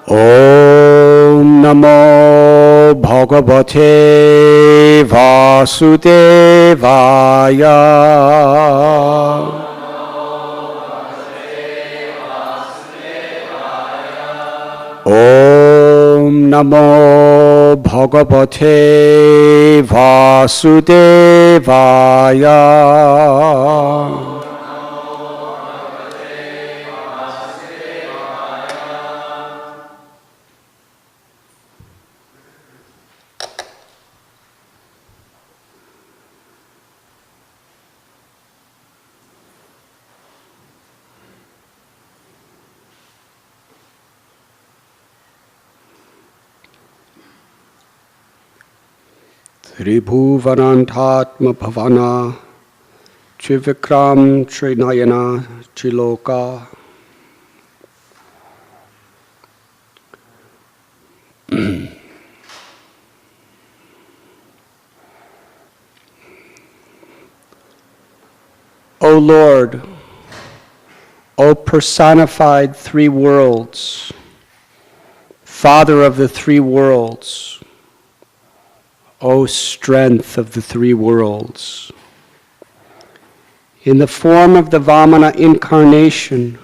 Om Namo Bhagavate Vasudevaya. Om Namo Bhagavate Vasudevaya. Tribhuvanantatma bhavana Trivikram Trinayana Triloka. O Lord, O personified three worlds, Father of the three worlds, O strength of the three worlds, in the form of the Vamana incarnation,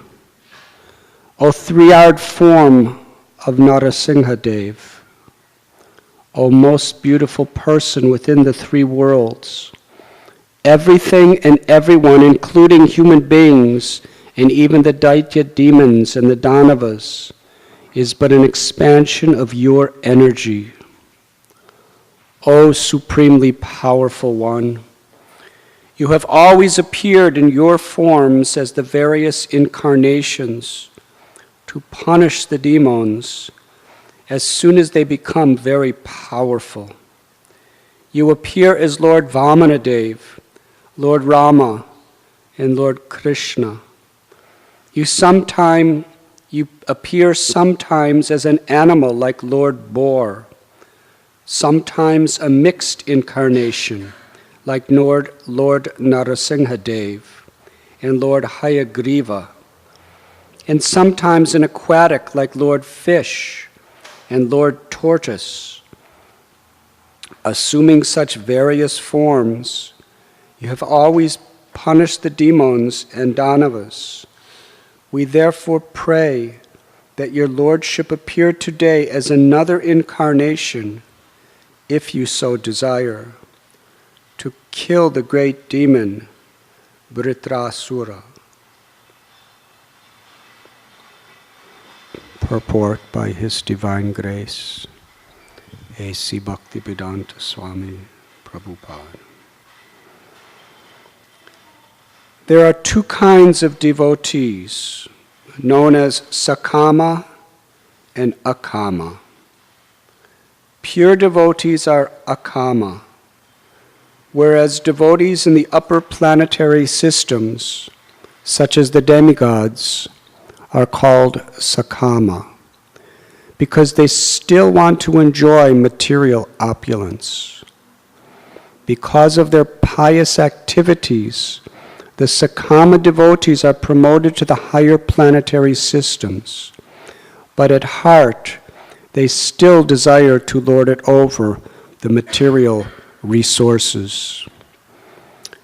O three-eyed form of Narasimhadev, O most beautiful person within the three worlds, everything and everyone, including human beings and even the Daitya demons and the Danavas, is but an expansion of your energy. O supremely powerful one, you have always appeared in your forms as the various incarnations to punish the demons as soon as they become very powerful. You appear as Lord Vamanadev, Lord Rama, and Lord Krishna. You appear sometimes as an animal like Lord Boar, sometimes a mixed incarnation like Lord Narasimhadev and Lord Hayagriva, and sometimes an aquatic like Lord Fish and Lord Tortoise. Assuming such various forms, you have always punished the demons and Danavas. We therefore pray that your Lordship appear today as another incarnation, if you so desire, to kill the great demon, Vritrasura. Purport by His Divine Grace, A.C. Bhaktivedanta Swami Prabhupada. There are two kinds of devotees, known as Sakama and Akama. Pure devotees are Akama, whereas devotees in the upper planetary systems, such as the demigods, are called Sakama, because they still want to enjoy material opulence. Because of their pious activities, the Sakama devotees are promoted to the higher planetary systems, but at heart, they still desire to lord it over the material resources.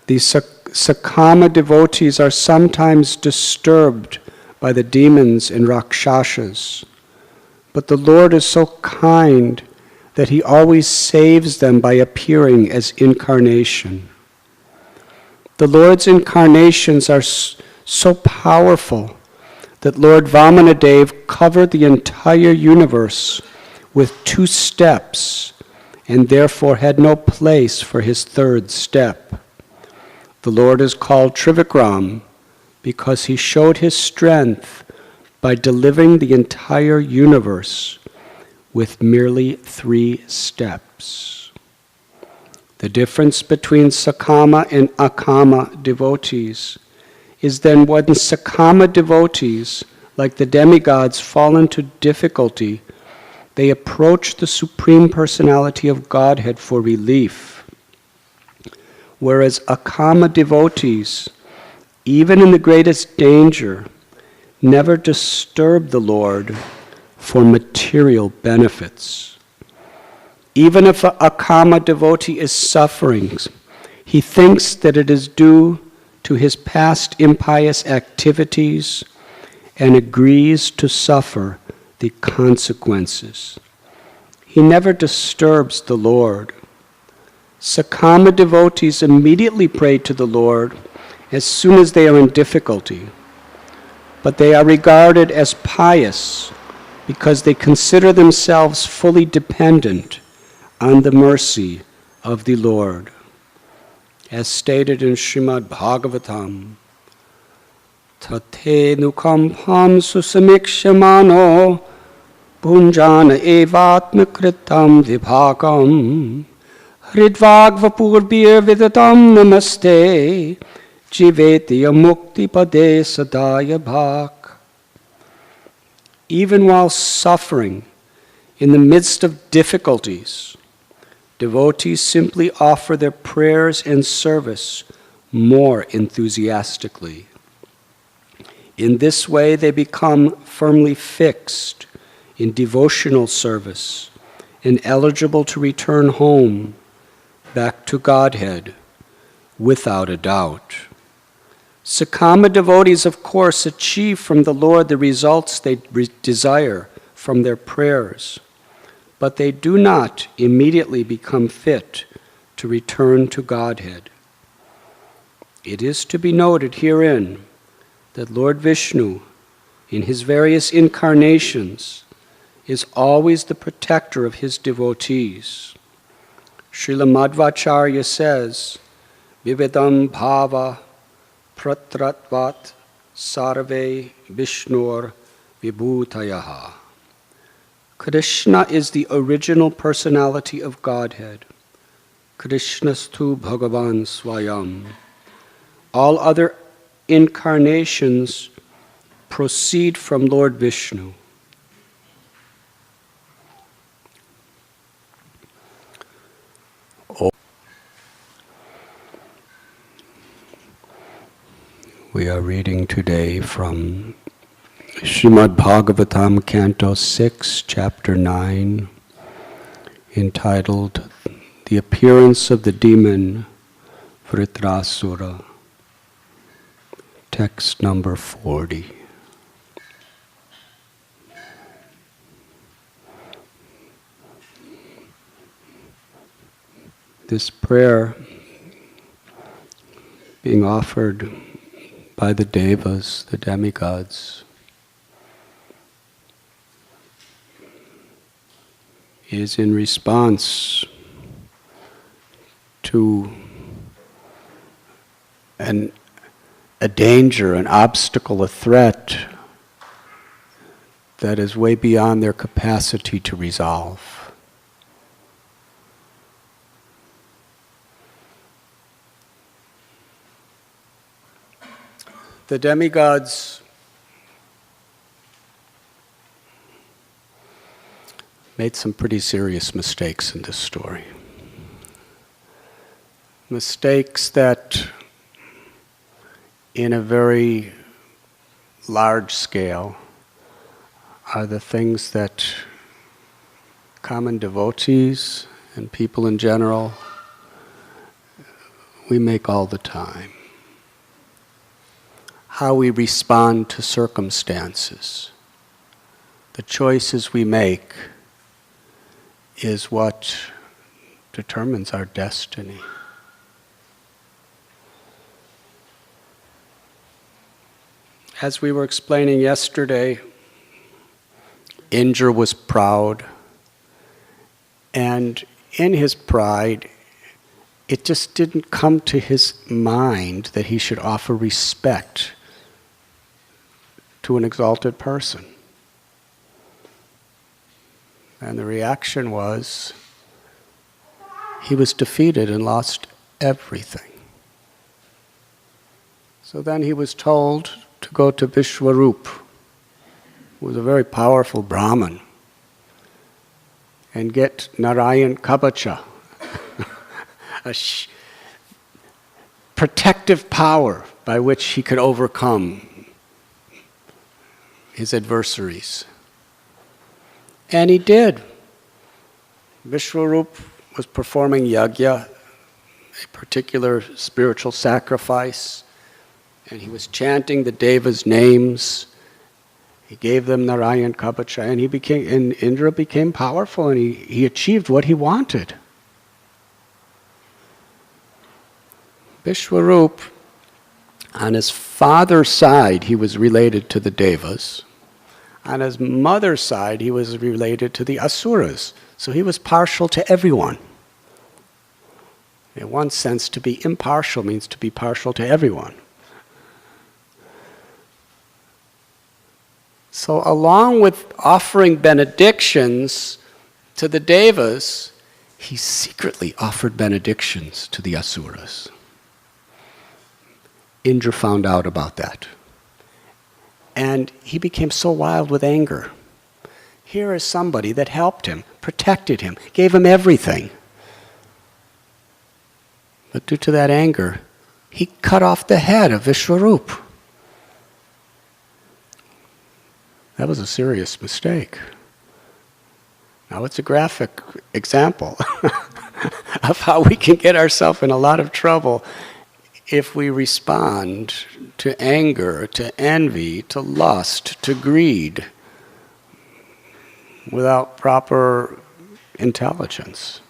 These Sakama devotees are sometimes disturbed by the demons and Rakshasas, but the Lord is so kind that He always saves them by appearing as incarnation. The Lord's incarnations are so powerful that Lord Vamanadev covered the entire universe with 2 steps and therefore had no place for his 3rd step. The Lord is called Trivikram because he showed his strength by delivering the entire universe with merely 3 steps. The difference between Sakama and Akama devotees is then when Sakama devotees, like the demigods, fall into difficulty, they approach the Supreme Personality of Godhead for relief. Whereas Akama devotees, even in the greatest danger, never disturb the Lord, for material benefits. Even if a kama devotee is suffering, he thinks that it is due to his past impious activities and agrees to suffer the consequences. He never disturbs the Lord. Sakama devotees immediately pray to the Lord as soon as they are in difficulty, but they are regarded as pious because they consider themselves fully dependent on the mercy of the Lord. As stated in Srimad Bhagavatam, Tate nukampam susamikshamano punjana evatmakritam vibhakam hridvagvapurbir vidatam namaste jivetya mukti pade sadaya bhak. Even while suffering in the midst of difficulties, devotees simply offer their prayers and service more enthusiastically. In this way, they become firmly fixed in devotional service and eligible to return home, back to Godhead, without a doubt. Sakama devotees, of course, achieve from the Lord the results they desire from their prayers, but they do not immediately become fit to return to Godhead. It is to be noted herein that Lord Vishnu, in his various incarnations, is always the protector of his devotees. Srila Madhvacharya says, Vivedam bhava pratratvat sarve Vishnur vibhutayaha. Krishna is the original personality of Godhead. Krishnastu Bhagavan Swayam. All other incarnations proceed from Lord Vishnu. We are reading today from Srimad Bhagavatam, Canto 6, Chapter 9, entitled The Appearance of the Demon Vritrasura, text number 40. This prayer being offered by the devas, the demigods, is in response to a danger, an obstacle, a threat that is way beyond their capacity to resolve. The demigods made some pretty serious mistakes in this story. Mistakes that, in a very large scale, are the things that common devotees and people in general, we make all the time. How we respond to circumstances, the choices we make, is what determines our destiny. As we were explaining yesterday, Indra was proud, and in his pride, it just didn't come to his mind that he should offer respect to an exalted person. And the reaction was, he was defeated and lost everything. So then he was told to go to Vishwarup, who was a very powerful Brahmin, and get Narayan Kabacha, a protective power by which he could overcome his adversaries. And he did. Vishwarup was performing yajna, a particular spiritual sacrifice, and he was chanting the devas' names. He gave them Narayan Kabacha, and Indra became powerful, and he achieved what he wanted. Vishwarup, on his father's side, he was related to the devas. On his mother's side, he was related to the asuras. So he was partial to everyone. In one sense, to be impartial means to be partial to everyone. So along with offering benedictions to the devas, he secretly offered benedictions to the asuras. Indra found out about that. And he became so wild with anger. Here is somebody that helped him, protected him, gave him everything. But due to that anger, he cut off the head of Vishwarup. That was a serious mistake. Now it's a graphic example of how we can get ourselves in a lot of trouble if we respond to anger, to envy, to lust, to greed, without proper intelligence.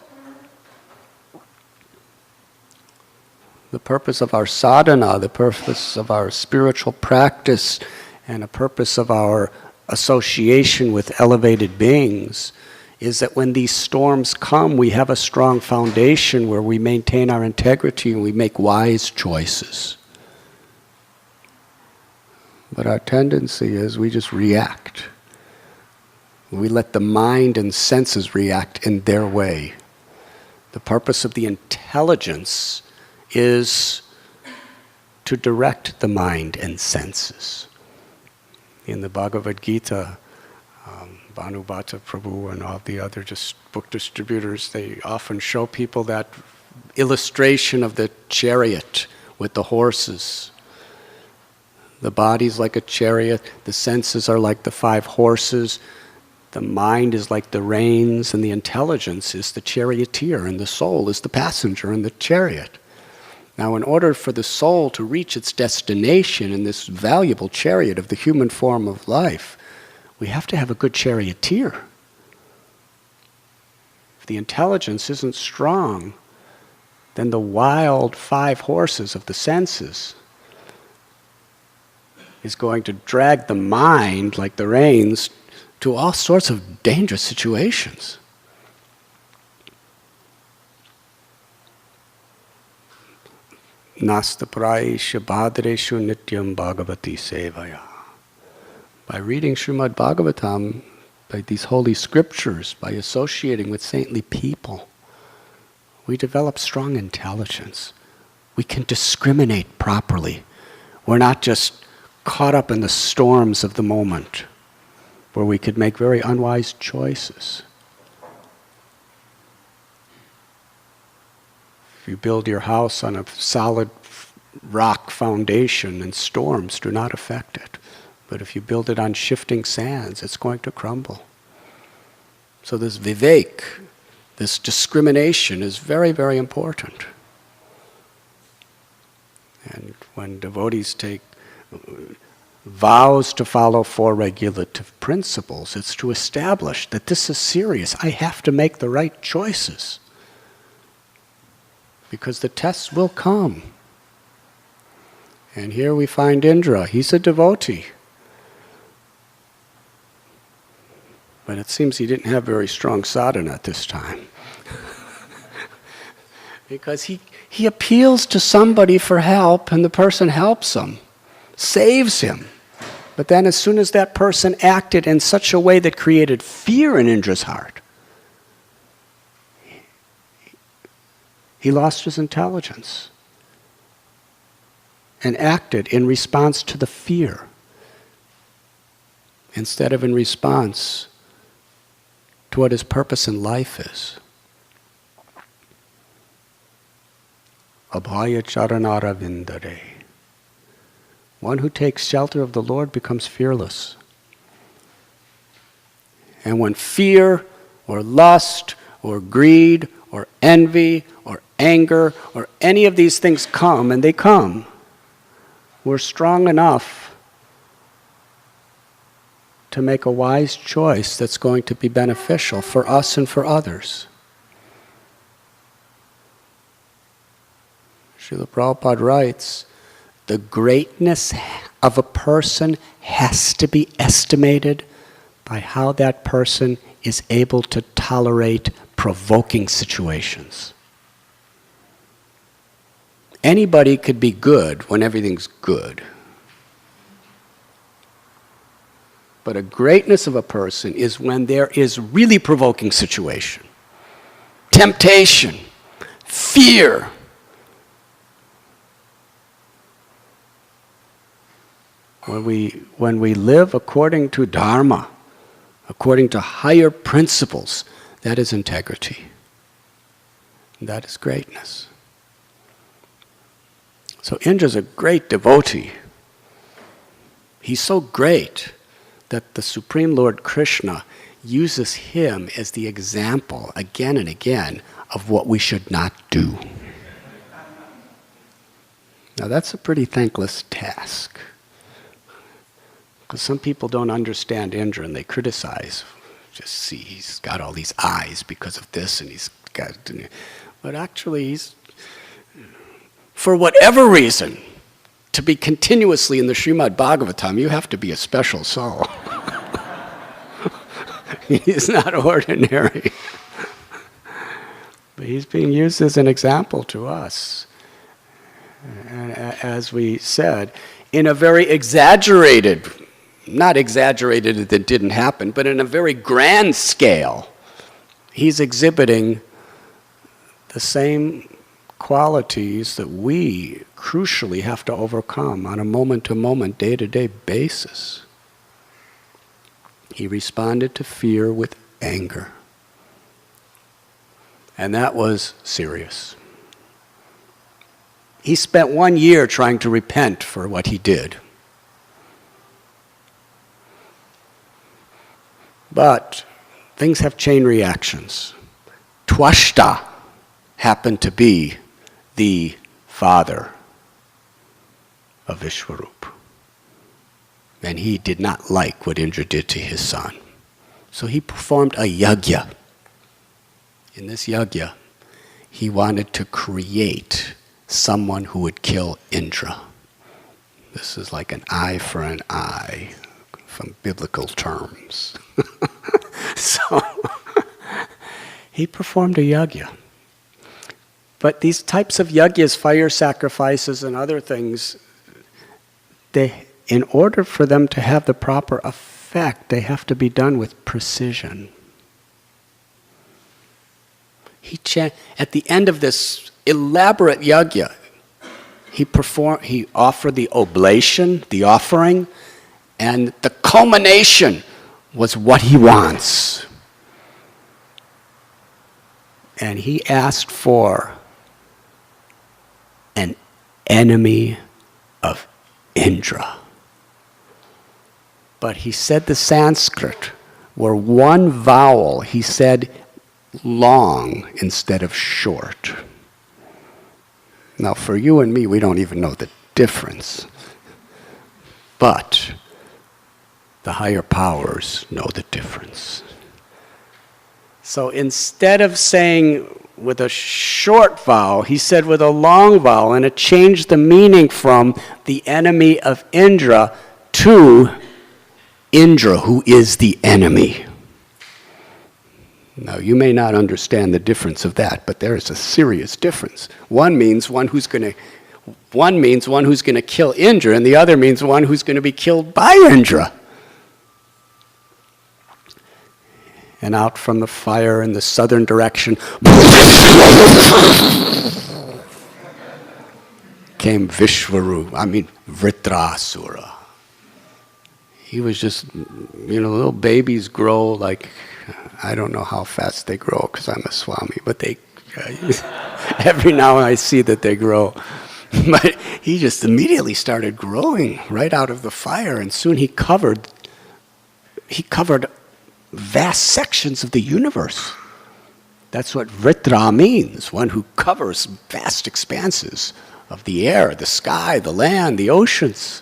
The purpose of our sadhana, the purpose of our spiritual practice, and the purpose of our association with elevated beings is that when these storms come, we have a strong foundation where we maintain our integrity and we make wise choices. But our tendency is we just react. We let the mind and senses react in their way. The purpose of the intelligence is to direct the mind and senses. In the Bhagavad Gita, Bhanubhata Prabhu and all the other book distributors, they often show people that illustration of the chariot with the horses. The body's like a chariot, the senses are like the 5 horses, the mind is like the reins, and the intelligence is the charioteer, and the soul is the passenger in the chariot. Now, in order for the soul to reach its destination in this valuable chariot of the human form of life, we have to have a good charioteer. If the intelligence isn't strong, then the wild 5 horses of the senses is going to drag the mind, like the reins, to all sorts of dangerous situations. Nasta praisha bhadreshu nityam bhagavati sevaya. By reading Srimad Bhagavatam, by these holy scriptures, by associating with saintly people, we develop strong intelligence. We can discriminate properly. We're not just caught up in the storms of the moment, where we could make very unwise choices. If you build your house on a solid rock foundation, and storms do not affect it. But if you build it on shifting sands, it's going to crumble. So this vivek, this discrimination, is very, very important. And when devotees take vows to follow 4 regulative principles, it's to establish that this is serious. I have to make the right choices. Because the tests will come. And here we find Indra. He's a devotee. But it seems he didn't have very strong sadhana at this time. Because he appeals to somebody for help, and the person helps him, saves him. But then as soon as that person acted in such a way that created fear in Indra's heart, he lost his intelligence and acted in response to the fear instead of in response to what his purpose in life is. Abhaya charanara vindare. One who takes shelter of the Lord becomes fearless. And when fear or lust or greed or envy or anger or any of these things come, and they come, we're strong enough to make a wise choice that's going to be beneficial for us and for others. Srila Prabhupada writes, the greatness of a person has to be estimated by how that person is able to tolerate provoking situations. Anybody could be good when everything's good. But a greatness of a person is when there is really provoking situation, temptation, fear. When we live according to Dharma, according to higher principles, that is integrity. That is greatness. So Indra's a great devotee. He's so great that the Supreme Lord Krishna uses him as the example again and again of what we should not do. Now that's a pretty thankless task. Because some people don't understand Indra and they criticize. Just see, he's got all these eyes because of this, and he's got... But actually, he's... For whatever reason, to be continuously in the Srimad Bhagavatam, you have to be a special soul. He's not ordinary. But he's being used as an example to us. And as we said, in a very exaggerated, not exaggerated that it didn't happen, but in a very grand scale, he's exhibiting the same qualities that we crucially have to overcome on a moment-to-moment, day-to-day basis. He responded to fear with anger. And that was serious. He spent 1 year trying to repent for what he did. But things have chain reactions. Twashta happened to be the father of Vishwarup. And he did not like what Indra did to his son. So he performed a yajna. In this yajna, he wanted to create someone who would kill Indra. This is like an eye for an eye from biblical terms. So he performed a yajna. But these types of yajnas, fire sacrifices and other things, in order for them to have the proper effect, they have to be done with precision. At the end of this elaborate yajna, he offered the oblation, the offering, and the culmination was what he wants. And he asked for an enemy of Indra. But he said the Sanskrit, where one vowel, he said long instead of short. Now for you and me, we don't even know the difference. But the higher powers know the difference. So instead of saying with a short vowel, he said with a long vowel, and it changed the meaning from the enemy of Indra to Indra, who is the enemy. Now, you may not understand the difference of that, but there is a serious difference. One means one who's going to kill Indra, and the other means one who's going to be killed by Indra. And out from the fire in the southern direction came Vritrasura. He was just, little babies grow like, I don't know how fast they grow because I'm a Swami, but every now and I see that they grow. But he just immediately started growing right out of the fire, and soon he covered vast sections of the universe. That's what Vritra means, one who covers vast expanses of the air, the sky, the land, the oceans.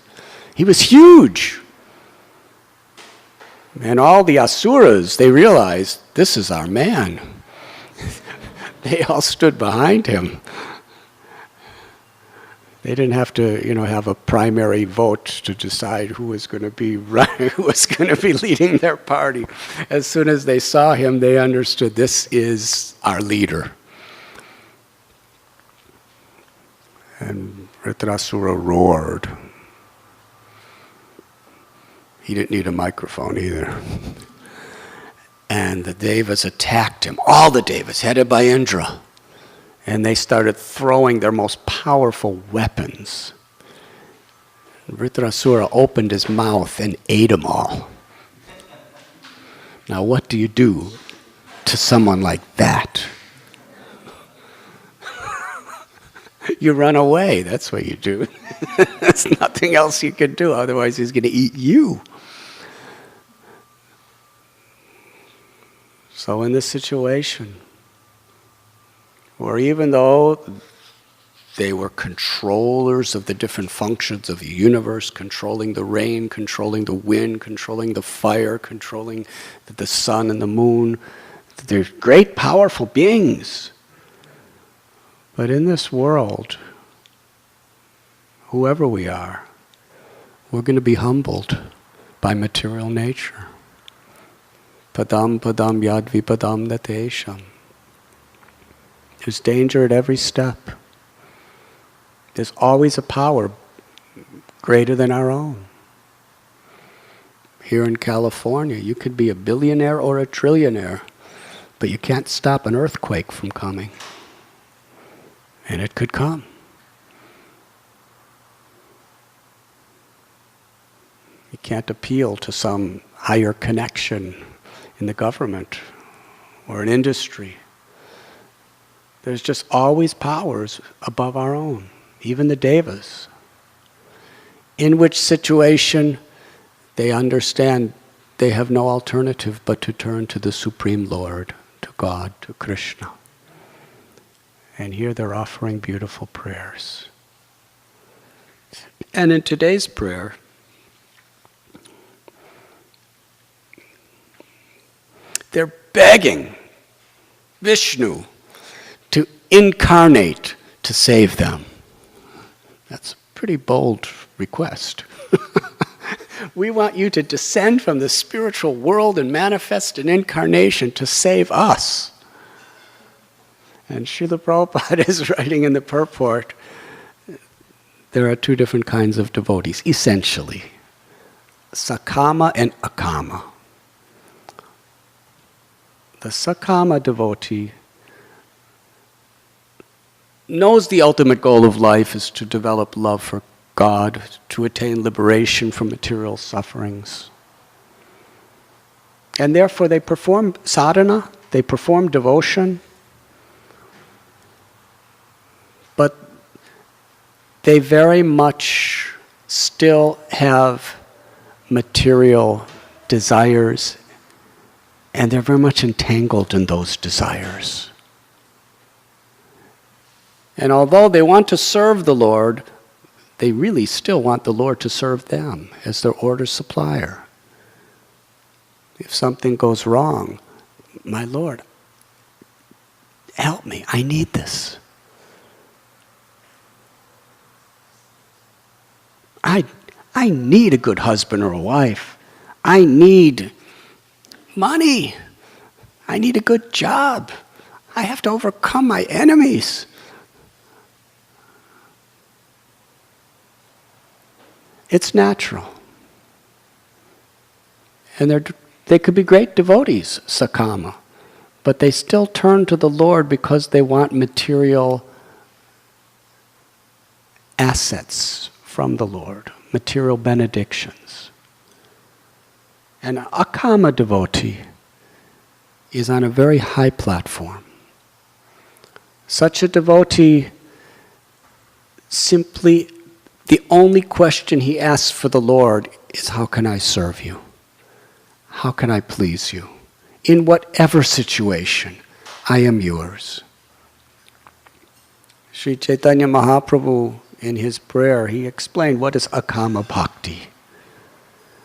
He was huge. And all the asuras, they realized, this is our man. They all stood behind him. They didn't have to, have a primary vote to decide who was going to be who was going to be leading their party. As soon as they saw him, they understood this is our leader. And Vritrasura roared. He didn't need a microphone either. And the devas attacked him, all the devas, headed by Indra. And they started throwing their most powerful weapons. Vritrasura opened his mouth and ate them all. Now what do you do to someone like that? You run away, that's what you do. There's nothing else you can do, otherwise he's going to eat you. So in this situation, or even though they were controllers of the different functions of the universe, controlling the rain, controlling the wind, controlling the fire, controlling the sun and the moon, they're great, powerful beings. But in this world, whoever we are, we're going to be humbled by material nature. Padam padam yad vipadam natesham. There's danger at every step. There's always a power greater than our own. Here in California, you could be a billionaire or a trillionaire, but you can't stop an earthquake from coming. And it could come. You can't appeal to some higher connection in the government or an industry. There's just always powers above our own, even the devas. In which situation they understand they have no alternative but to turn to the Supreme Lord, to God, to Krishna. And here they're offering beautiful prayers. And in today's prayer, they're begging Vishnu to incarnate to save them. That's a pretty bold request. We want you to descend from the spiritual world and manifest an incarnation to save us. And Srila Prabhupada is writing in the purport, there are two different kinds of devotees, essentially. Sakama and Akama. The Sakama devotee knows the ultimate goal of life is to develop love for God, to attain liberation from material sufferings. And therefore they perform sadhana, they perform devotion, but they very much still have material desires, and they're very much entangled in those desires. And although they want to serve the Lord, they really still want the Lord to serve them as their order supplier. If something goes wrong, my Lord, help me, I need this. I need a good husband or a wife. I need money. I need a good job. I have to overcome my enemies. It's natural. And they could be great devotees, Sakama, but they still turn to the Lord because they want material assets from the Lord, material benedictions. An Akama devotee is on a very high platform. Such a devotee simply, the only question he asks for the Lord is, how can I serve you? How can I please you? in whatever situation, I am yours. Sri Chaitanya Mahaprabhu, in his prayer, he explained what is akama bhakti.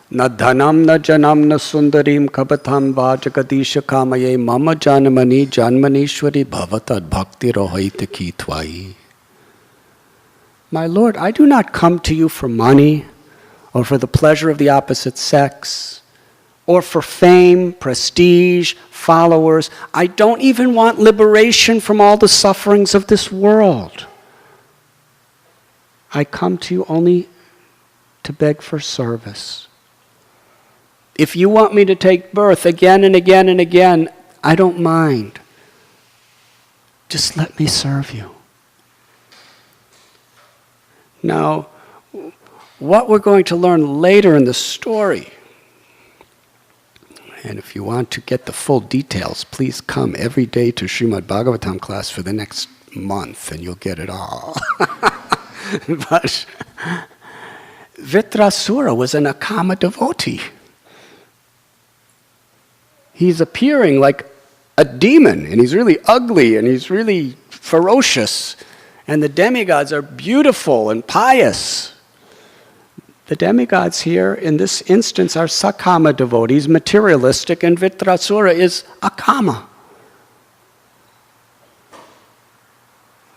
Na dhanam na janam na sundarim kabatam vajagadisha kamaye mama janmani janmanishwari bhavatad bhakti rohaita ki tvai. My Lord, I do not come to you for money, or for the pleasure of the opposite sex, or for fame, prestige, followers. I don't even want liberation from all the sufferings of this world. I come to you only to beg for service. If you want me to take birth again and again and again, I don't mind. Just let me serve you. Now, what we're going to learn later in the story, and if you want to get the full details, please come every day to Srimad Bhagavatam class for the next month and you'll get it all. But Vritrasura was an Akama devotee. He's appearing like a demon, and he's really ugly, and he's really ferocious. And the demigods are beautiful and pious. The demigods here, in this instance, are Sakama devotees, materialistic, and Vritrasura is Akama.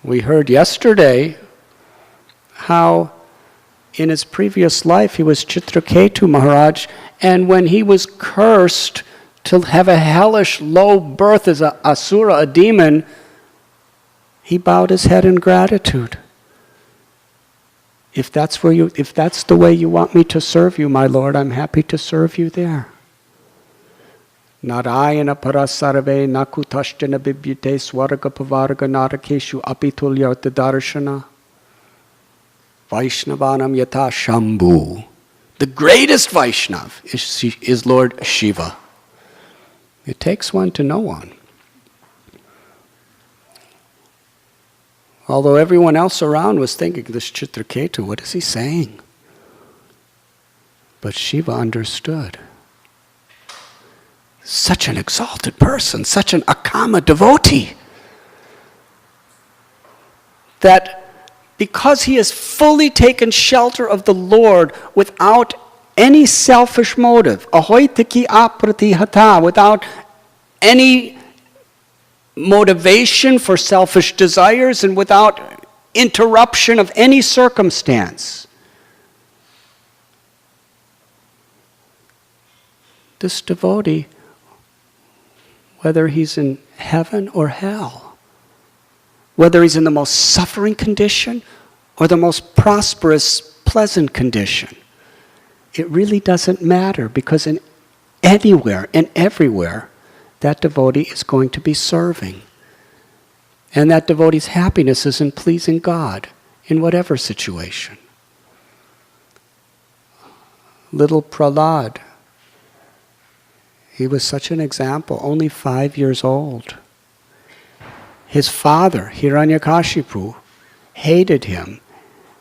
We heard yesterday how in his previous life he was Chitraketu Maharaj, and when he was cursed to have a hellish low birth as an asura, a demon, he bowed his head in gratitude. If that's the way you want me to serve you, my Lord, I'm happy to serve you there. Narayana parasarve nakutashtina bibyute swarga pavarga narakeshu apitulyarta darshana Vaishnavanam yata Shambhu. The greatest Vaishnav is Lord Shiva. It takes one to know one. Although everyone else around was thinking, this Chitraketu, what is he saying? But Shiva understood. Such an exalted person, such an Akama devotee, that because he has fully taken shelter of the Lord without any selfish motive, ahoitaki apratihata, without any motivation for selfish desires and without interruption of any circumstance, this devotee, whether he's in heaven or hell, whether he's in the most suffering condition or the most prosperous, pleasant condition, it really doesn't matter, because in anywhere and everywhere, that devotee is going to be serving. And that devotee's happiness is in pleasing God in whatever situation. Little Prahlad, he was such an example, only 5 years old. His father, Hiranyakashipu, hated him,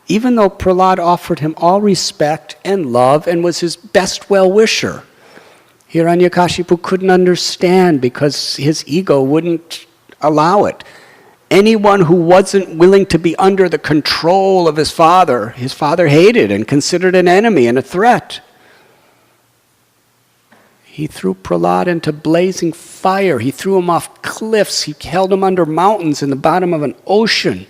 even though Prahlad offered him all respect and love and was his best well-wisher. Hiranyakashipu couldn't understand because his ego wouldn't allow it. Anyone who wasn't willing to be under the control of his father hated and considered an enemy and a threat. He threw Prahlad into blazing fire. He threw him off cliffs. He held him under mountains in the bottom of an ocean.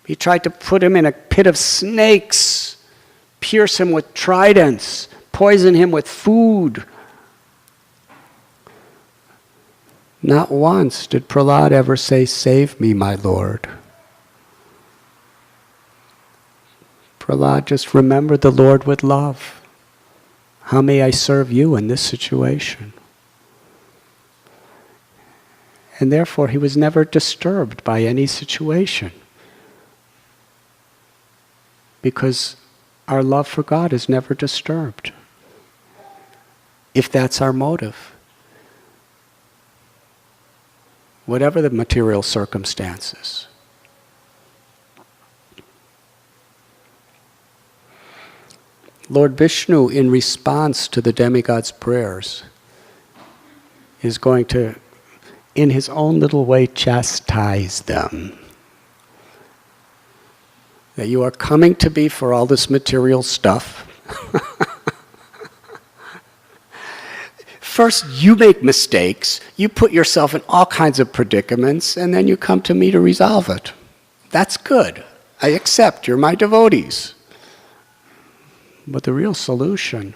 He tried to put him in a pit of snakes, pierce him with tridents, poison him with food. Not once did Prahlad ever say, "Save me, my Lord." Prahlad just remembered the Lord with love. How may I serve you in this situation? And therefore he was never disturbed by any situation, because our love for God is never disturbed, if that's our motive. Whatever the material circumstances. Lord Vishnu, in response to the demigod's prayers, is going to, in his own little way, chastise them. That you are coming to me for all this material stuff. First, you make mistakes, you put yourself in all kinds of predicaments, and then you come to me to resolve it. That's good. I accept, you're my devotees. But the real solution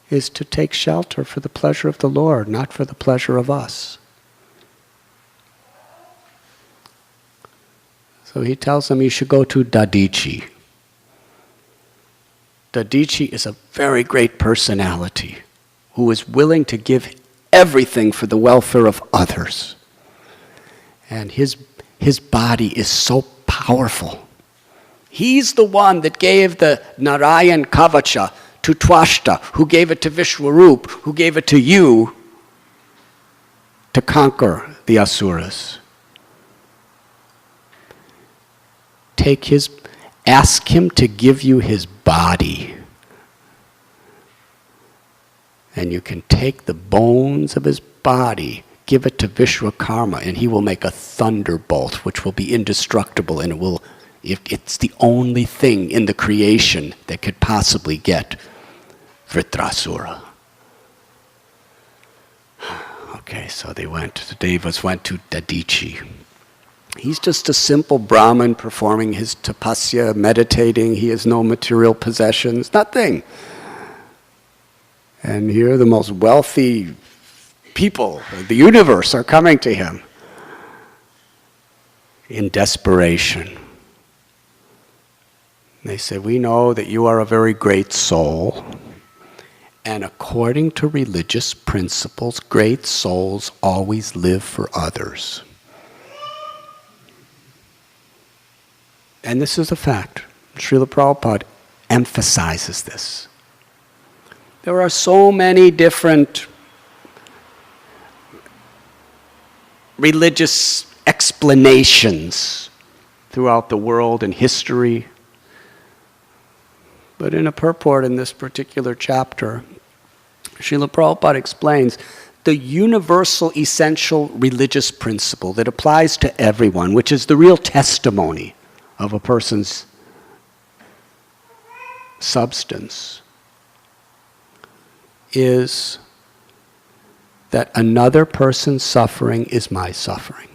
is to take shelter for the pleasure of the Lord, not for the pleasure of us. So he tells them you should go to Dadichi. Dadichi is a very great personality who is willing to give everything for the welfare of others. And his body is so powerful. He's the one that gave the Narayan Kavacha to Twashta, who gave it to Vishwarup, who gave it to you to conquer the Asuras. Ask him to give you his body. And you can take the bones of his body, give it to Vishwakarma, and he will make a thunderbolt which will be indestructible, and it's the only thing in the creation that could possibly get Vritrasura. Okay, so the Devas went to Dadichi. He's just a simple Brahmin performing his tapasya, meditating. He has no material possessions, nothing. And here the most wealthy people of the universe are coming to him in desperation. They say, we know that you are a very great soul, and according to religious principles, great souls always live for others. And this is a fact. Srila Prabhupada emphasizes this. There are so many different religious explanations throughout the world and history. But in a purport in this particular chapter, Srila Prabhupada explains the universal essential religious principle that applies to everyone, which is the real testimony of a person's substance, is that another person's suffering is my suffering,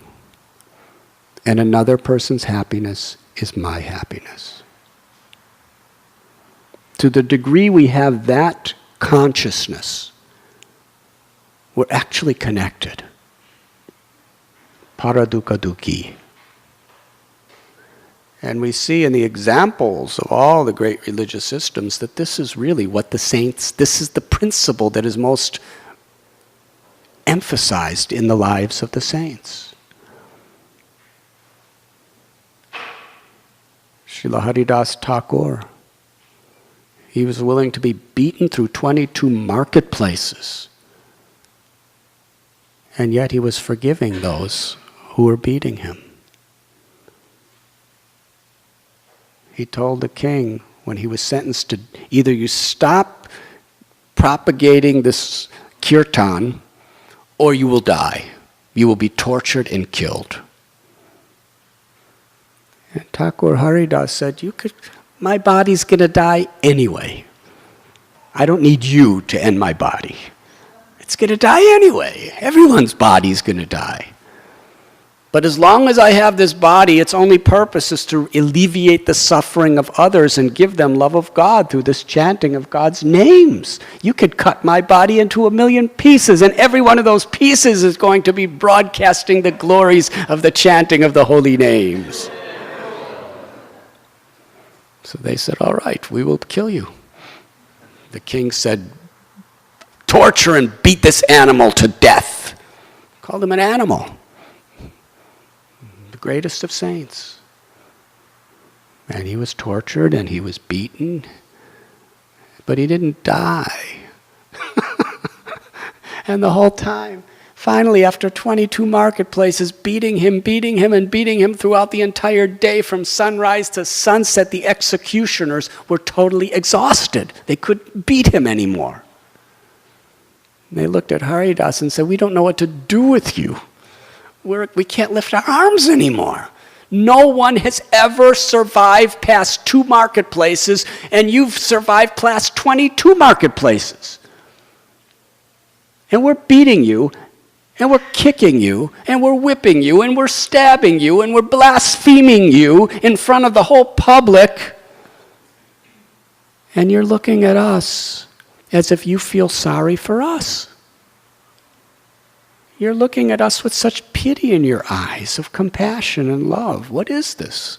and another person's happiness is my happiness. To the degree we have that consciousness, we're actually connected. Paradukkha dukkhi. And we see in the examples of all the great religious systems that this is really what the saints, this is the principle that is most emphasized in the lives of the saints. Srila Haridas Thakur, he was willing to be beaten through 22 marketplaces, and yet he was forgiving those who were beating him. He told the king, when he was sentenced to, either you stop propagating this kirtan, or you will die. You will be tortured and killed. And Thakur Haridas said, my body's going to die anyway. I don't need you to end my body. It's going to die anyway. Everyone's body's going to die. But as long as I have this body, its only purpose is to alleviate the suffering of others and give them love of God through this chanting of God's names. You could cut my body into 1,000,000 pieces, and every one of those pieces is going to be broadcasting the glories of the chanting of the holy names. So they said, all right, we will kill you. The king said, torture and beat this animal to death. Called him an animal. Greatest of saints. And he was tortured and he was beaten, but he didn't die. And the whole time, finally after 22 marketplaces beating him throughout the entire day from sunrise to sunset, the executioners were totally exhausted. They couldn't beat him anymore. And they looked at Haridas and said, we don't know what to do with you. We can't lift our arms anymore. No one has ever survived past 2 marketplaces, and you've survived past 22 marketplaces. And we're beating you, and we're kicking you, and we're whipping you, and we're stabbing you, and we're blaspheming you in front of the whole public. And you're looking at us as if you feel sorry for us. You're looking at us with such pity in your eyes of compassion and love. What is this?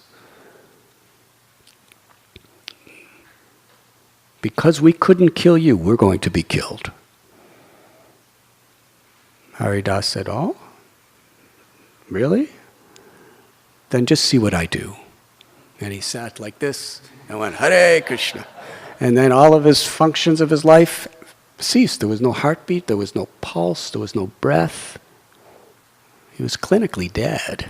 Because we couldn't kill you, we're going to be killed. Haridas said, oh, really? Then just see what I do. And he sat like this and went, Hare Krishna. And then all of his functions of his life ceased. There was no heartbeat, there was no pulse, there was no breath. He was clinically dead.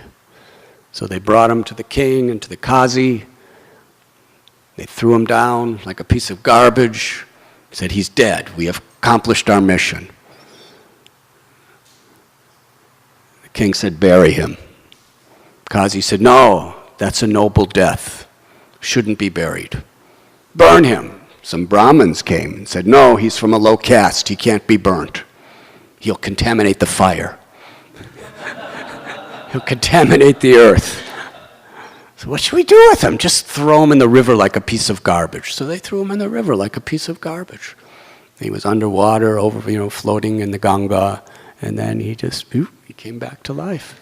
So they brought him to the king and to the Qazi. They threw him down like a piece of garbage. He said, he's dead. We have accomplished our mission. The king said, bury him. Qazi said, no, that's a noble death. Shouldn't be buried. Burn him. Some Brahmins came and said, no, he's from a low caste. He can't be burnt. He'll contaminate the fire. He'll contaminate the earth. So what should we do with him? Just throw him in the river like a piece of garbage. So they threw him in the river like a piece of garbage. He was underwater, floating in the Ganga, and then he came back to life.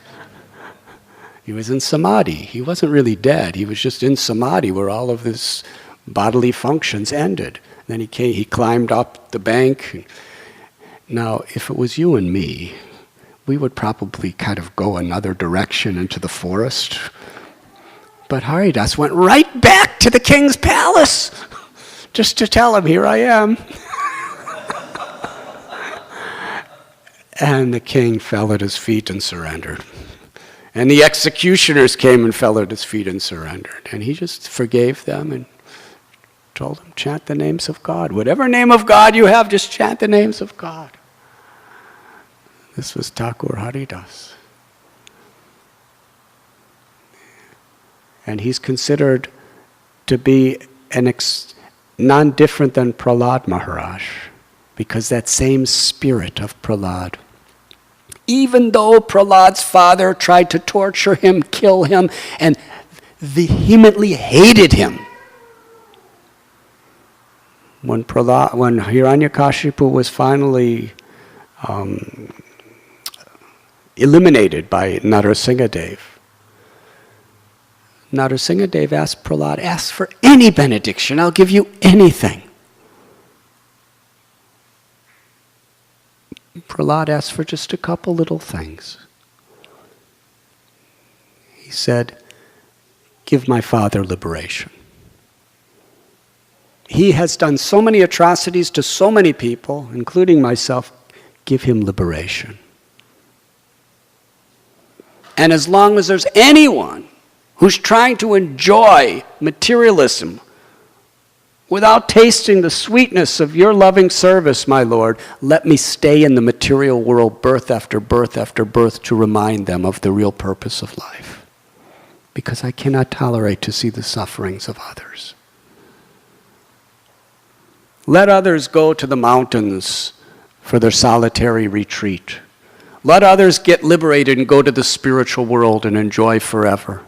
He was in samadhi. He wasn't really dead. He was just in samadhi where all of his bodily functions ended. Then he climbed up the bank. Now, if it was you and me, we would probably kind of go another direction into the forest. But Haridas went right back to the king's palace just to tell him, here I am. And the king fell at his feet and surrendered. And the executioners came and fell at his feet and surrendered. And he just forgave them and told them, chant the names of God. Whatever name of God you have, just chant the names of God. This was Thakur Haridas. And he's considered to be none different than Prahlad Maharaj, because that same spirit of Prahlad. Even though Prahlad's father tried to torture him, kill him, and vehemently hated him, when Hiranyakashipu was finally eliminated by Narasimhadev, Narasimhadev asked Prahlad, ask for any benediction, I'll give you anything. Prahlad asked for just a couple little things. He said, give my father liberation. He has done so many atrocities to so many people, including myself, give him liberation. And as long as there's anyone who's trying to enjoy materialism without tasting the sweetness of your loving service, my Lord, let me stay in the material world birth after birth after birth to remind them of the real purpose of life. Because I cannot tolerate to see the sufferings of others. Let others go to the mountains for their solitary retreat. Let others get liberated and go to the spiritual world and enjoy forever.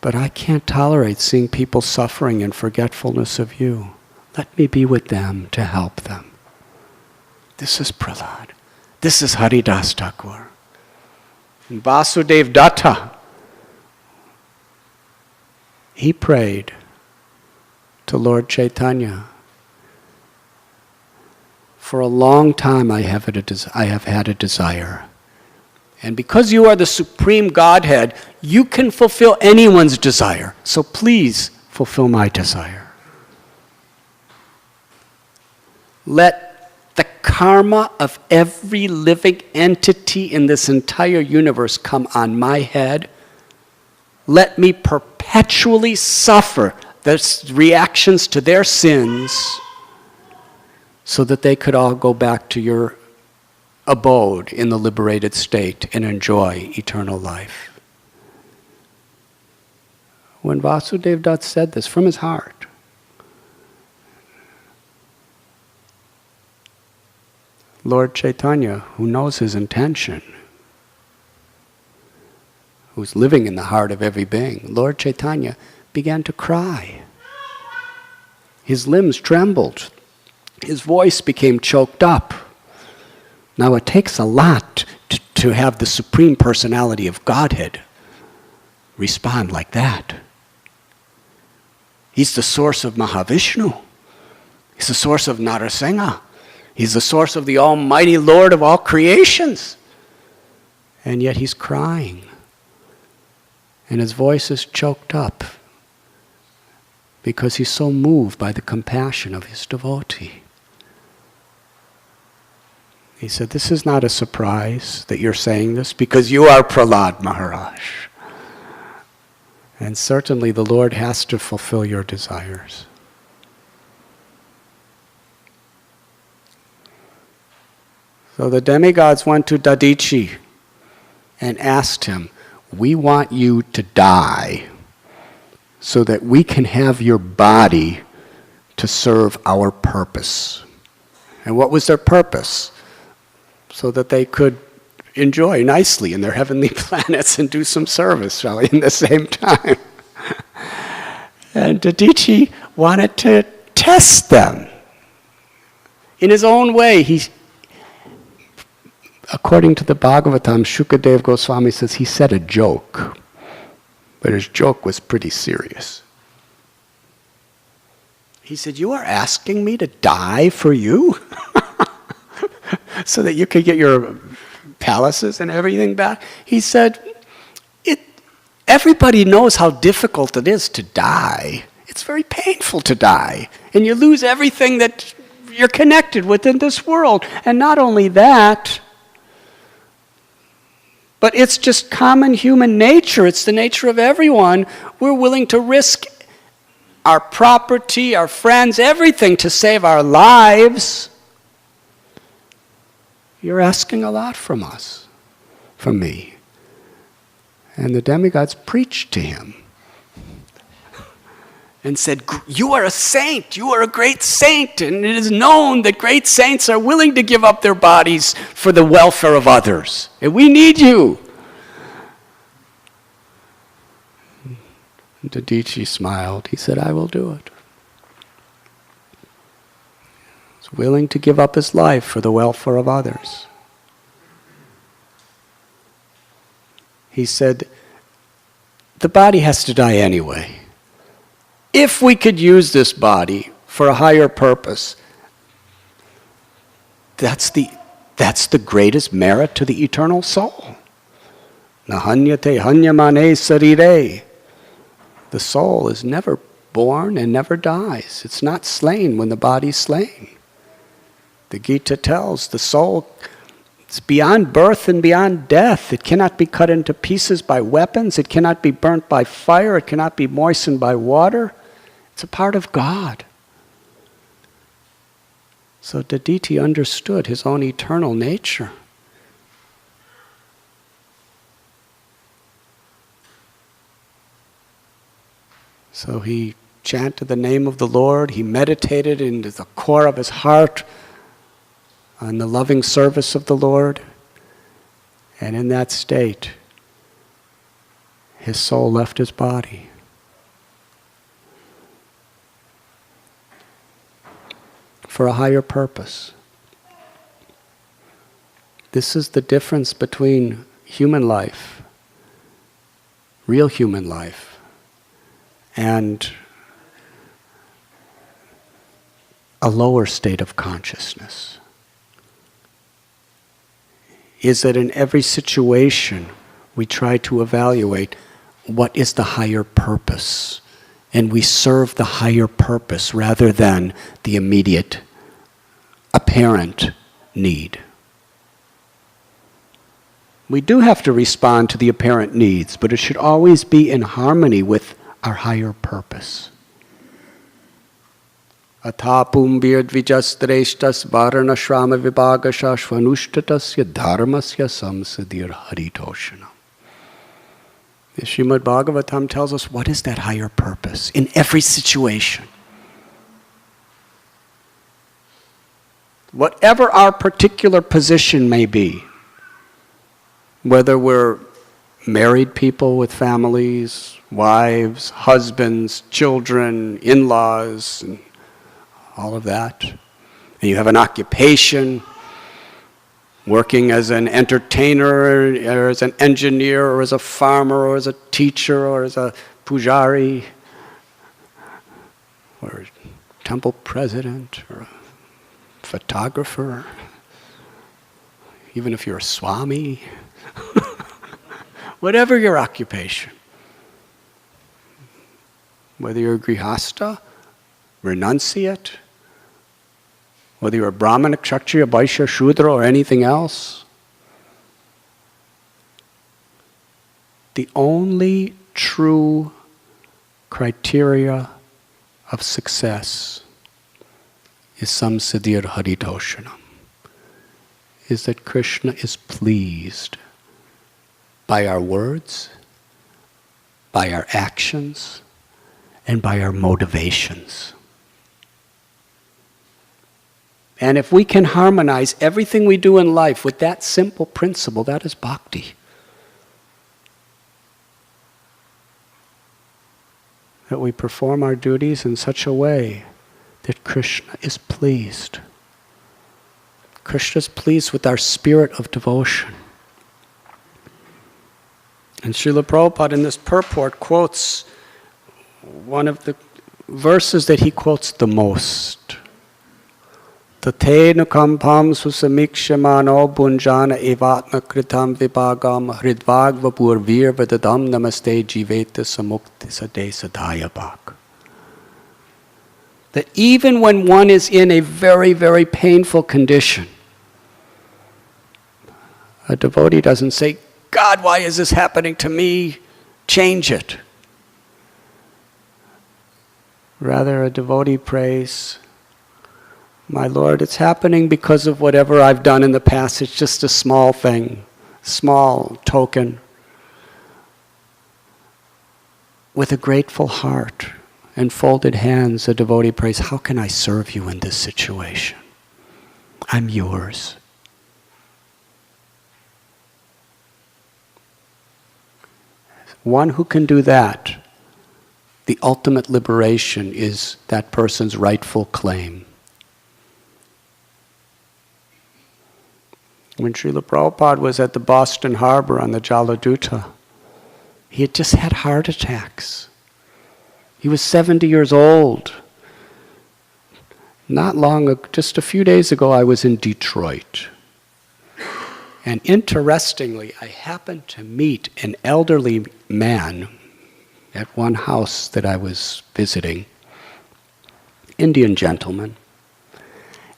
But I can't tolerate seeing people suffering in forgetfulness of you. Let me be with them to help them. This is Prahlad. This is Haridas Thakur. And Vasudev Datta, he prayed to Lord Chaitanya. For a long time I have had a desire. And because you are the supreme Godhead, you can fulfill anyone's desire. So please fulfill my desire. Let the karma of every living entity in this entire universe come on my head. Let me perpetually suffer the reactions to their sins so that they could all go back to your abode in the liberated state and enjoy eternal life. When Vasudeva Dutt said this from his heart, Lord Chaitanya, who knows his intention, who's living in the heart of every being, Lord Chaitanya began to cry. His limbs trembled. His voice became choked up. Now it takes a lot to have the Supreme Personality of Godhead respond like that. He's the source of Mahavishnu. He's the source of Narasimha. He's the source of the Almighty Lord of all creations. And yet he's crying. And his voice is choked up because he's so moved by the compassion of his devotee. He said, this is not a surprise that you're saying this, because you are Prahlad Maharaj. And certainly the Lord has to fulfill your desires. So the demigods went to Dadichi and asked him, we want you to die so that we can have your body to serve our purpose. And what was their purpose? So that they could enjoy nicely in their heavenly planets and do some service, shall we, in the same time. And Dadichi wanted to test them. In his own way, according to the Bhagavatam, Shukadeva Goswami says he said a joke, but his joke was pretty serious. He said, you are asking me to die for you? So that you could get your palaces and everything back? He said, everybody knows how difficult it is to die. It's very painful to die. And you lose everything that you're connected with in this world. And not only that, but it's just common human nature. It's the nature of everyone. We're willing to risk our property, our friends, everything to save our lives. You're asking a lot from us, from me. And the demigods preached to him and said, you are a saint, you are a great saint, and it is known that great saints are willing to give up their bodies for the welfare of others. And we need you. And Dadichi smiled. He said, I will do it. He's willing to give up his life for the welfare of others. He said, the body has to die anyway. If we could use this body for a higher purpose, that's the greatest merit to the eternal soul. Nahanyate hanyamane sarire. The soul is never born and never dies. It's not slain when the body's slain. The Gita tells the soul, it's beyond birth and beyond death. It cannot be cut into pieces by weapons. It cannot be burnt by fire. It cannot be moistened by water. It's a part of God. So Dadichi understood his own eternal nature. So he chanted the name of the Lord. He meditated into the core of his heart on the loving service of the Lord. And in that state, his soul left his body. For a higher purpose. This is the difference between human life, real human life, and a lower state of consciousness. Is that in every situation we try to evaluate what is the higher purpose, and we serve the higher purpose rather than the immediate apparent need. We do have to respond to the apparent needs, but it should always be in harmony with our higher purpose. Atapum virdvijastareshtas varana shrama vibhagasha shvanushtatasya dharmasya samsadir haritoshanam. The Srimad Bhagavatam tells us what is that higher purpose in every situation. Whatever our particular position may be, whether we're married people with families, wives, husbands, children, in-laws, and all of that, and you have an occupation, working as an entertainer, or as an engineer, or as a farmer, or as a teacher, or as a pujari, or a temple president, or a photographer, even if you're a Swami, whatever your occupation, whether you're a grihasta, renunciate, whether you're a Brahmana, Kshatriya, Vaishya, Shudra, or anything else, the only true criteria of success is samsadir haritoshanam, is that Krishna is pleased by our words, by our actions, and by our motivations. And if we can harmonize everything we do in life with that simple principle, that is bhakti. That we perform our duties in such a way that Krishna is pleased. Krishna is pleased with our spirit of devotion. And Srila Prabhupada in this purport quotes one of the verses that he quotes the most. Tatena kampam susamikshemano bunjana evatma kritam vibhagam hridvagva purvir vedadam namaste jiveta samukti sade sadhaya bhak. That even when one is in a very, very painful condition, a devotee doesn't say, God, why is this happening to me? Change it. Rather, a devotee prays, my Lord, it's happening because of whatever I've done in the past. It's just a small thing, small token. With a grateful heart and folded hands, a devotee prays, how can I serve you in this situation? I'm yours. One who can do that, the ultimate liberation is that person's rightful claim. When Srila Prabhupada was at the Boston Harbor on the Jaladuta, he had just had heart attacks. He was 70 years old. Not long ago, just a few days ago, I was in Detroit. And interestingly, I happened to meet an elderly man at one house that I was visiting, Indian gentleman.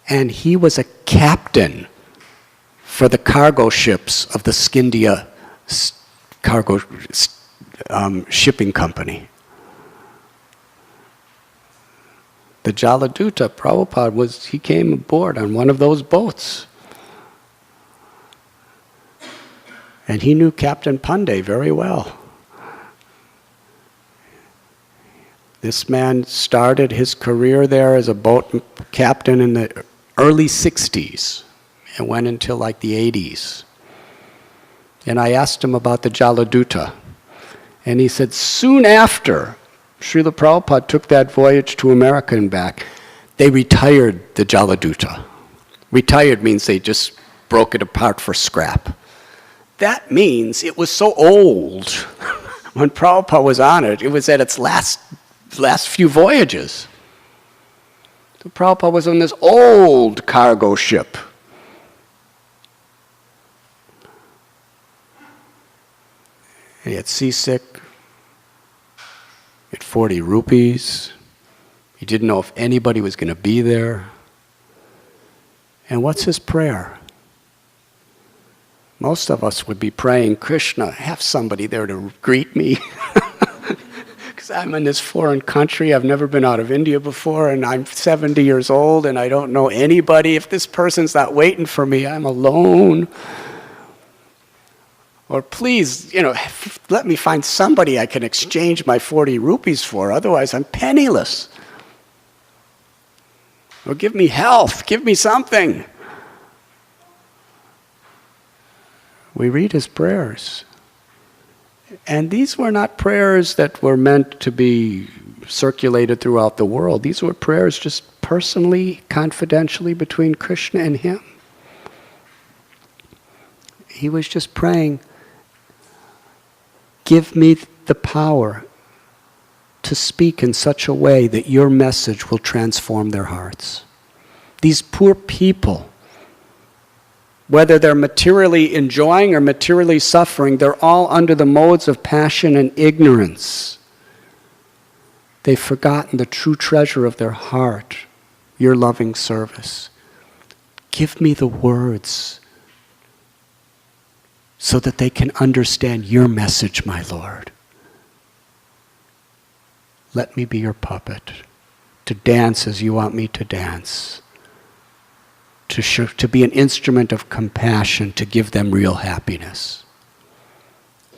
And he was a captain for the cargo ships of the Scindia cargo shipping company. The Jaladuta, Prabhupada, he came aboard on one of those boats. And he knew Captain Pandey very well. This man started his career there as a boat captain in the early 60s and went until like the 80s. And I asked him about the Jaladuta. And he said, soon after Srila Prabhupada took that voyage to America and back, they retired the Jaladuta. Retired means they just broke it apart for scrap. That means it was so old. When Prabhupada was on it, it was at its last few voyages. So Prabhupada was on this old cargo ship. And he had seasick. He had 40 rupees. He didn't know if anybody was going to be there. And what's his prayer? Most of us would be praying, Krishna, have somebody there to greet me. because I'm in this foreign country. I've never been out of India before, and I'm 70 years old, and I don't know anybody. If this person's not waiting for me, I'm alone. Or please, let me find somebody I can exchange my 40 rupees for. Otherwise, I'm penniless. Or give me health. Give me something. We read his prayers. And these were not prayers that were meant to be circulated throughout the world. These were prayers just personally, confidentially between Krishna and him. He was just praying, give me the power to speak in such a way that your message will transform their hearts. These poor people, whether they're materially enjoying or materially suffering, they're all under the modes of passion and ignorance. They've forgotten the true treasure of their heart, your loving service. Give me the words so that they can understand your message, my Lord. Let me be your puppet, to dance as you want me to dance, to be an instrument of compassion, to give them real happiness.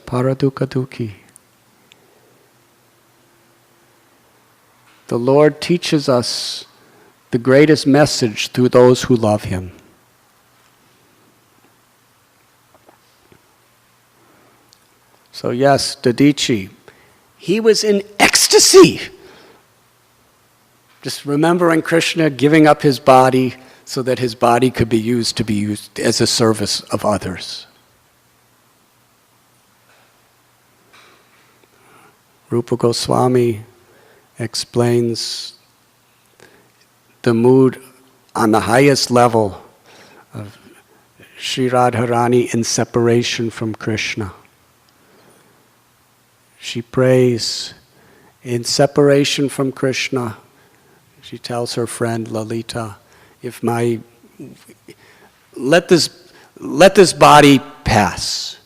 Paraduka dukhi. The Lord teaches us the greatest message through those who love him. So yes, Dadichi, he was in ecstasy. Just remembering Krishna giving up his body so that his body could be used as a service of others. Rupa Goswami explains the mood on the highest level of Sri Radharani in separation from Krishna. She prays in separation from Krishna. She tells her friend Lalita, let this body pass,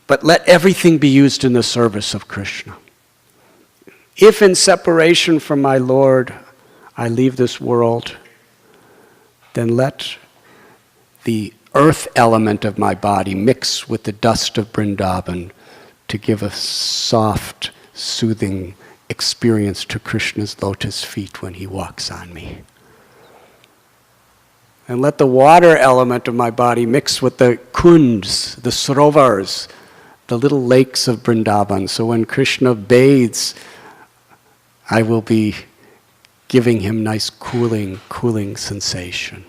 but let everything be used in the service of Krishna. If in separation from my Lord I leave this world, then let the earth element of my body mix with the dust of Vrindavan to give a soft, soothing experience to Krishna's lotus feet when he walks on me. And let the water element of my body mix with the kunds, the sarovars, the little lakes of Vrindavan. So when Krishna bathes, I will be giving him nice cooling sensation.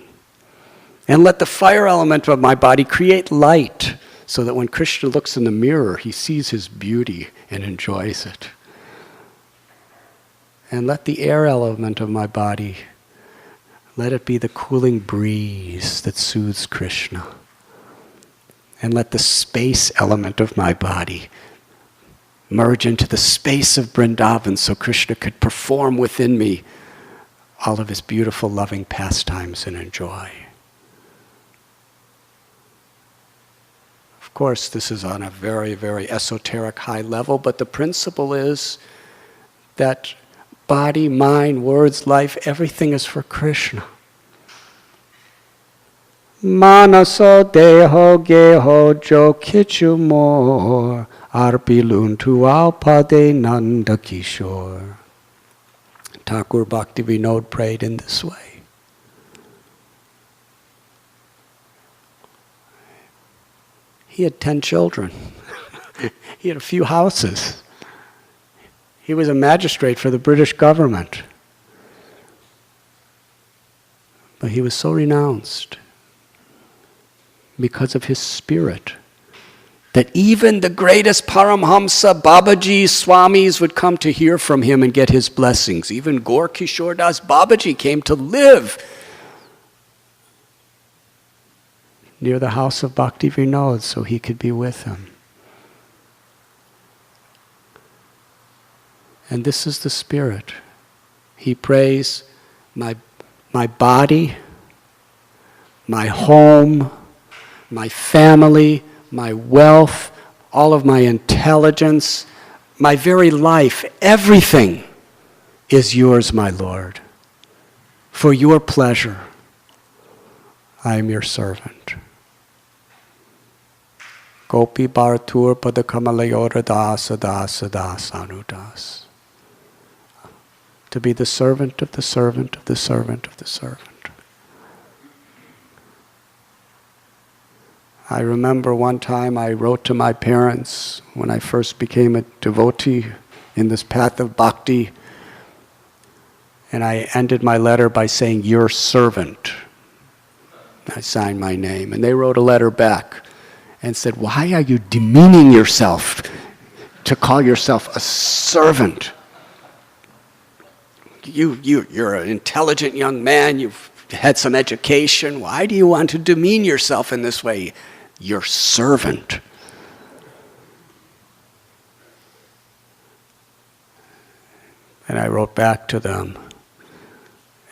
And let the fire element of my body create light, so that when Krishna looks in the mirror, he sees his beauty and enjoys it. And let the air element of my body, let it be the cooling breeze that soothes Krishna. And let the space element of my body merge into the space of Vrindavan so Krishna could perform within me all of his beautiful, loving pastimes and enjoy. Of course, this is on a very, very esoteric high level, but the principle is that body, mind, words, life, everything is for Krishna. Manaso deho geho jo kichu mor arpiluntu alpade nanda kishore. Thakur Bhakti Vinod prayed in this way. He had 10 children. He had a few houses. He was a magistrate for the British government. But he was so renounced because of his spirit that even the greatest Paramhamsa, Babaji, Swamis would come to hear from him and get his blessings. Even Gaur Kishore Das Babaji came to live near the house of Bhakti Vinod so he could be with him. And this is the spirit. He prays, my body, my home, my family, my wealth, all of my intelligence, my very life, everything is yours, my Lord. For your pleasure, I am your servant. Gopi Bharatur Padakamalayora Dasa Dasa Dasa Anudas. To be the servant of the servant of the servant of the servant. I remember one time I wrote to my parents when I first became a devotee in this path of bhakti, and I ended my letter by saying, your servant. I signed my name, and they wrote a letter back and said, why are you demeaning yourself to call yourself a servant? You're an intelligent young man, you've had some education, why do you want to demean yourself in this way? Your servant. And I wrote back to them,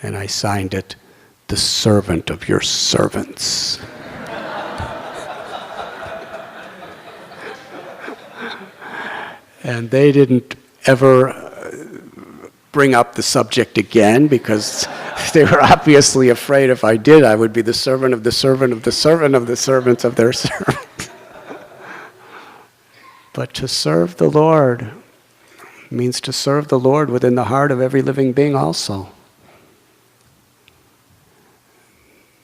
and I signed it, the servant of your servants. And they didn't ever bring up the subject again, because they were obviously afraid if I did, I would be the servant of the servant of the servant of the servants of their servant. But to serve the Lord means to serve the Lord within the heart of every living being also.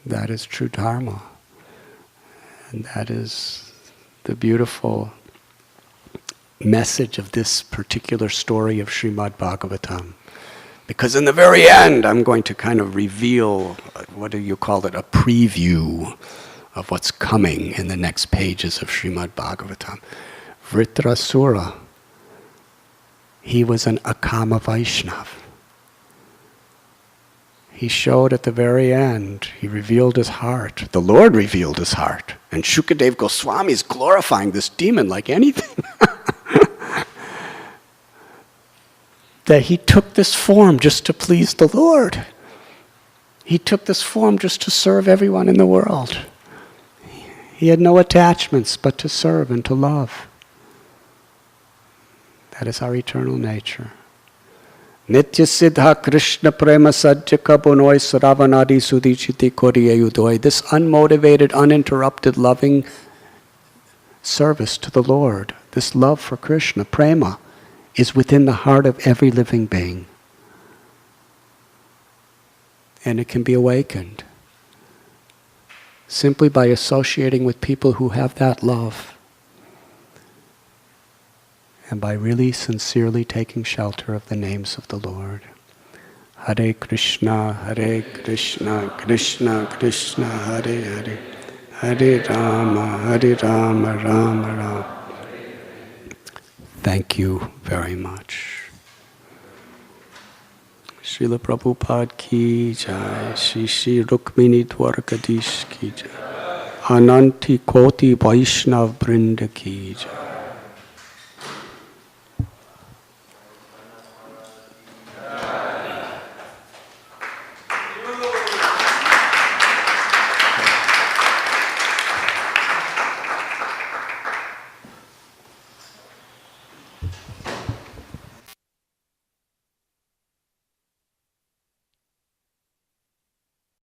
That is true dharma. And that is the beautiful message of this particular story of Srimad Bhagavatam. Because in the very end, I'm going to kind of reveal, what do you call it, a preview of what's coming in the next pages of Srimad Bhagavatam. Vritrasura, he was an Akama Vaishnav. He showed at the very end, he revealed his heart. The Lord revealed his heart. And Shukadev Goswami is glorifying this demon like anything. That he took this form just to please the Lord. He took this form just to serve everyone in the world. He had no attachments but to serve and to love. That is our eternal nature. Nitya Siddha Krishna Prema Sajjaka Bunoi Saravanadi Sudichiti Koriyayudoi. This unmotivated, uninterrupted, loving service to the Lord, this love for Krishna, prema, is within the heart of every living being. And it can be awakened simply by associating with people who have that love and by really sincerely taking shelter of the names of the Lord. Hare Krishna, Krishna Krishna, Hare Hare, Hare Rama, Rama Rama. Thank you very much. Srila Prabhupada ki jai, Shri Rukmini Dwarkadish ki jai, Ananti Koti Vaishnav Brinda ki jai.